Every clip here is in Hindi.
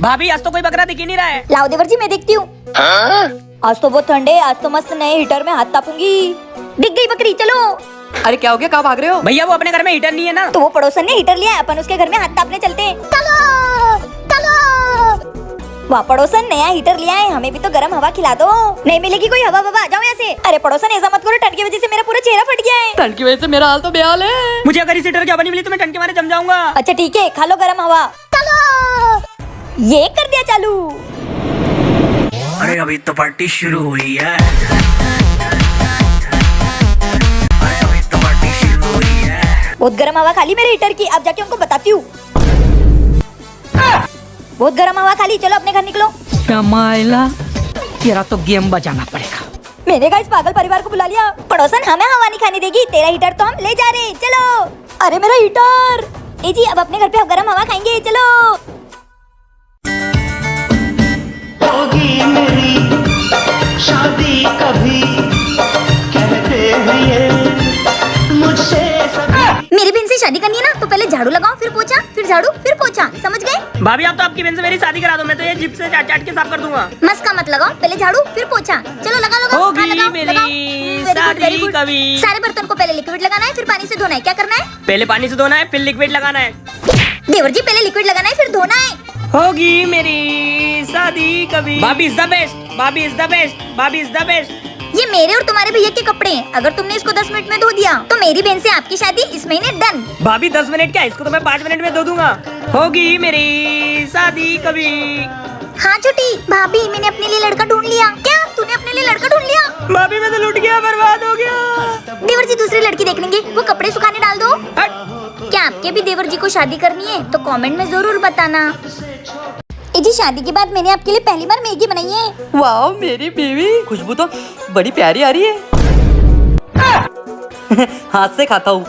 भाभी आज तो कोई बकरा दिख ही नहीं रहा है। लाओ देवर जी मैं देखती हूँ। आज तो बहुत ठंड है, आज तो मस्त नए हीटर में हाथ तापूंगी। दिख गई बकरी, चलो। अरे क्या हो गया, कहाँ भाग रहे हो? भैया वो अपने घर में हीटर नहीं है ना, तो वो पड़ोसन ने हीटर लिया है, अपन उसके घर में हाथ तापने चलते हैं। चलो चलो। वहाँ पड़ोसन नया हीटर लिया है, हमें भी तो गर्म हवा खिला दो। नहीं मिलेगी कोई हवा बाबा, जाओ यहाँ से। अरे पड़ोसन ऐसा मत करो, ठंड की वजह से मेरा पूरा चेहरा फट गया है। ठंड की वजह से मेरा हाल तो बेहाल है। मुझे अगर इस हीटर की हवा नहीं मिली तो मैं ठंड के मारे जम जाऊंगा। अच्छा ठीक है, खा लो गर्म हवा। चलो, ये कर दिया चालू। अरे अभी तो पार्टी शुरू हुई है। बहुत गर्म हवा खाली मेरे हीटर की, अब जाके उनको बताती हूँ। बहुत गर्म हवा खाली, चलो अपने घर निकलो। कमाइला, तेरा तो गेम बजाना पड़ेगा। मैंने कहा इस पागल परिवार को बुला लिया। पड़ोसन हमें हवा नहीं खाने देगी, तेरा हीटर तो हम ले जा रहे, चलो। अरे मेरा हीटर। ए जी अब अपने घर पे गर्म हवा खाएंगे, चलो। होगी मेरी शादी कभी, कहते हैं ये मुझसे सभी। मेरी बहन से शादी करनी है ना, तो पहले झाड़ू लगाओ, फिर पोछा, फिर झाड़ू, फिर पोछा, समझ गए? भाभी आप तो आपकी बहन से मेरी शादी करा दो, मैं तो ये जिप से चाट चाट के साफ कर दूंगा। मस्का मत लगाओ, पहले झाड़ू फिर पोछा। चलो लगा लो। होगी मेरी शादी कभी। सारे बर्तन को पहले लिक्विड लगाना है, फिर पानी से धोना है। क्या करना है? पहले पानी से धोना है, फिर लिक्विड लगाना है। देवर जी पहले लिक्विड लगाना है, फिर धोना है। होगी मेरी शादी कभी। भाभी इज द बेस्ट, भाभी इज द बेस्ट, भाभी इज द बेस्ट। ये मेरे और तुम्हारे भैया के कपड़े हैं, अगर तुमने इसको 10 मिनट में धो दिया तो मेरी बहन से आपकी शादी इस महीने डन। भाभी 10 मिनट क्या, इसको तो मैं 5 मिनट में धो दूंगा। होगी मेरी शादी कभी। हाँ छोटी भाभी, मैंने अपने लिए लड़का ढूंढ लिया। क्या तूने अपने लिए लड़का ढूंढ लिया? भाभी मैं तो लुट गया, बर्बाद हो गया। देवर जी दूसरी लड़की देख लेंगे, वो कपड़े सुखाने डाल दो। हट। क्या आपके भी देवर जी को शादी करनी है तो कमेंट में जरूर बताना। ए जी शादी के बाद मैंने आपके लिए पहली बार मैगी बनाई है। वाह मेरी बीवी, खुशबू तो बड़ी प्यारी आ रही है। हाथ से खाता हूँ।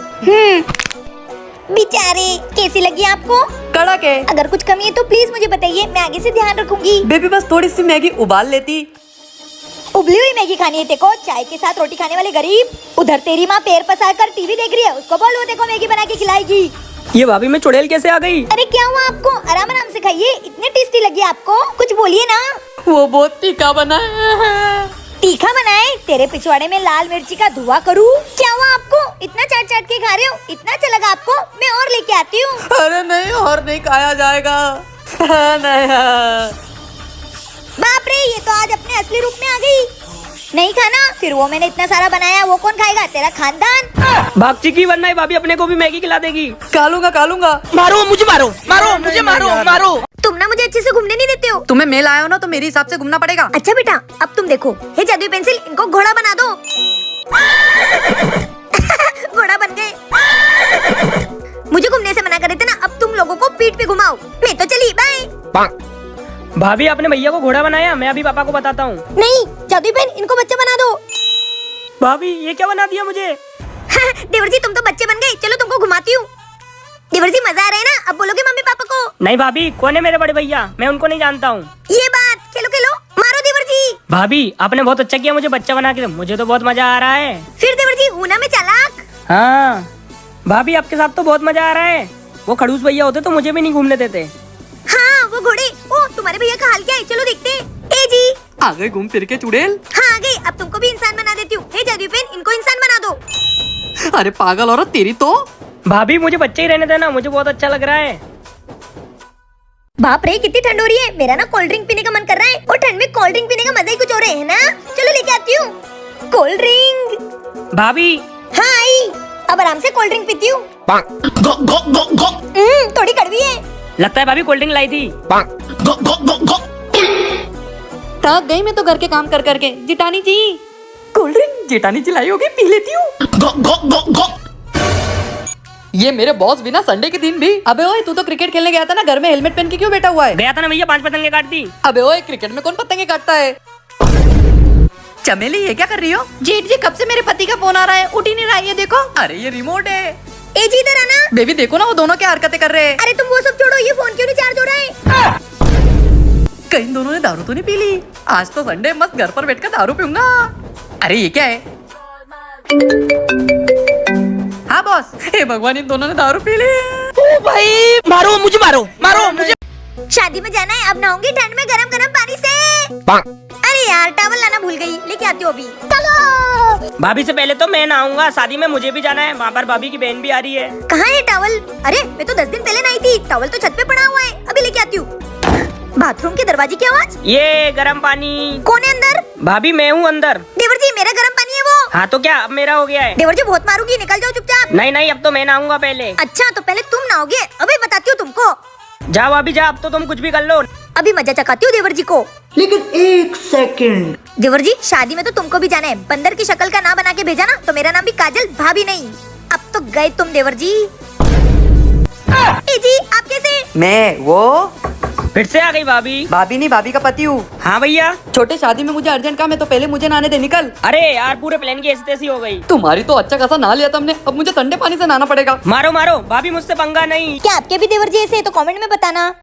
बेचारे, कैसी लगी आपको? कड़क है। अगर कुछ कमी है तो प्लीज मुझे बताइए, मैं आगे से ध्यान रखूंगी। बेबी बस थोड़ी सी मैगी उबाल लेती। उबली हुई मैगी खानी है तेको, चाय के साथ रोटी खाने वाले गरीब। उधर तेरी माँ पैर पसार कर टीवी देख रही है, उसको बोल वो देखो मैगी बना के खिलाएगी। ये भाभी में चुड़ैल कैसे आ गई? अरे क्या हुआ आपको? आराम आराम से खाइए, इतने टेस्टी लगी आपको, कुछ बोलिए ना। वो बहुत तीखा बना है। तीखा बनाए? तेरे पिछवाड़े में लाल मिर्ची का धुआं करूँ? क्या हुआ आपको? इतना चाट चाट के खा रहे हो, इतना अच्छा लगा आपको? मैं और लेके आती हूँ। अरे नहीं, और नहीं खाया जाएगा। नहीं। बाप रे, ये तो आज अपने असली रूप में आ गई। नहीं खाना? फिर वो मैंने इतना सारा बनाया, वो कौन खाएगा? तेरा खानदान। भागची की वरना ये भाभी अपने को भी मैगी खिला देगी। कालूंगा। मारो मुझे, मारो मारो मुझे, मारो। तुम ना मुझे अच्छे से घूमने नहीं देते हो। तुम्हें मेल आया हो ना, तो मेरे हिसाब से घूमना पड़ेगा। अच्छा बेटा, अब तुम देखो, हे जादुई पेंसिल, इनको घोड़ा बना दो। घोड़ा बन गए। मुझे घूमने से मना कर रहे थे ना, अब तुम लोगों को पीठ पे घुमाओ। मैं तो चली, बाय। भाभी आपने भैया को घोड़ा बनाया, मैं अभी पापा को बताता हूँ। नहीं जादुई पेन, इनको बच्चा बना दो। भाभी ये क्या बना दिया मुझे? देवर जी तुम तो बच्चे बन गए, चलो तुमको घुमाती हूँ। देवर जी मजा आ रहा है ना? अब बोलोगे मम्मी पापा को? नहीं भाभी, कौन है मेरे बड़े भैया? मैं उनको नहीं जानता हूँ। ये बात, खेलो खेलो, मारो देवर जी। भाभी आपने बहुत अच्छा किया मुझे बच्चा बना के, मुझे तो बहुत मजा आ रहा है। फिर देवर जी हूँ ना मैं चालाक। हाँ भाभी आपके साथ तो बहुत मजा आ रहा है। वो खड़ूस भैया होते तो मुझे भी नहीं घूमने देते। हाँ वो घोड़े, ओ तुम्हारे भैया का हाल क्या है? चलो देखते हैं। ए जी आ गए घूम फिर के चुड़ैल। हाँ आ गई, अब तुमको भी इंसान बना देती हूँ। हे जादुई पेन, इनको इंसान बना दो। अरे पागल औरत, तेरी तो। भाभी मुझे बच्चे ही रहने देना, मुझे बहुत अच्छा लग रहा है। बाप रे कितनी ठंड हो रही है, मेरा ना कोल्ड ड्रिंक पीने का मन कर रहा है। और ठंड में कोल्ड ड्रिंक पीने का मजा ही कुछ और है ना। चलो लेके आती हूँ कोल्ड ड्रिंक। भाभी हाँ आई, अब आराम से कोल्ड ड्रिंक पीती हूँ। थोड़ी कड़वी है। लगता है भाभी कोल्ड ड्रिंक लाई थी। थक गई मैं तो घर के काम कर करके। जिटानी जी कोल्ड ड्रिंक जेठानी जी लाई होगी, पी लेती हूँ। ये मेरे बॉस बिना संडे के दिन भी। अबे ओए, तू तो क्रिकेट खेलने गया था ना, घर में हेलमेट पहन के क्यों बैठा हुआ है? गया था ना भैया, 5 पतंगे काट दी। अबे ओए, क्रिकेट में कौन पतंगे काटता है? चमेली ये क्या कर रही हो? जेठ जी कब से मेरे पति का फोन आ रहा है, उठ ही नहीं रहा है, ये देखो। अरे ये रिमोट है। ए जी इधर आना। बेबी देखो ना, वो दोनों क्या हरकतें कर रहे हैं। अरे तुम वो सब छोड़ो, ये फोन क्यों नहीं चार्ज हो रहा है? कहीं दोनों ने दारू तो नहीं पी ली? आज तो संडे, मस्त घर पर बैठकर दारू पीऊंगा। अरे ये क्या है? हाँ बॉस। हे भगवान, इन दोनों ने दारू पी ली। ओ भाई, मारो मुझे, मारो मुझे। शादी में जाना है, अब नहाऊंगी ठंड में गरम गरम पानी से। अरे यार टॉवल लाना भूल गई, लेके आती हूँ अभी। चलो। भाभी से पहले तो मैं नहाऊंगा, शादी में मुझे भी जाना है, वहाँ पर भाभी की बहन भी आ रही है। कहाँ है टॉवल? अरे मैं तो 10 दिन पहले नहाई थी, टॉवल तो छत पे पड़ा हुआ है, अभी लेके आती हूँ। बाथरूम के दरवाजे की आवाज। ये गरम पानी। कौन है अंदर? भाभी मैं हूँ अंदर। देवर जी मेरा गरम पानी है वो। हाँ तो क्या, अब मेरा हो गया है। देवर जी बहुत मारूंगी, निकल जाओ चुपचाप। नहीं नहीं, अब तो मैं नहाऊंगा पहले। अच्छा तो पहले तुम नहाओगे, अभी बताती हूँ तुमको। जाओ भाभी जा, अब तो तुम कुछ भी कर लो। अभी मजा चखाती हूँ देवर जी को। लेकिन 1 सेकंड। देवर जी शादी में तो तुमको भी जाना है, बंदर की शक्ल का ना बना के भेजा ना तो मेरा नाम भी काजल भाभी नहीं। अब तो गए तुम देवर जी। ए जी आप कैसे? मैं वो फिर से आ गई भाभी। भाभी नहीं, भाभी का पति हूँ। हाँ भैया। छोटे शादी में मुझे अर्जेंट काम है, तो पहले मुझे नहाने दे, निकल। अरे यार पूरे प्लान की ऐसी तैसी हो गई। तुम्हारी तो अच्छा खासा नहा लिया था हमने, अब मुझे ठंडे पानी से नहाना पड़ेगा। मारो मारो, भाभी मुझसे पंगा नहीं। क्या आपके भी देवर जी ऐसे है तो कमेंट में बताना।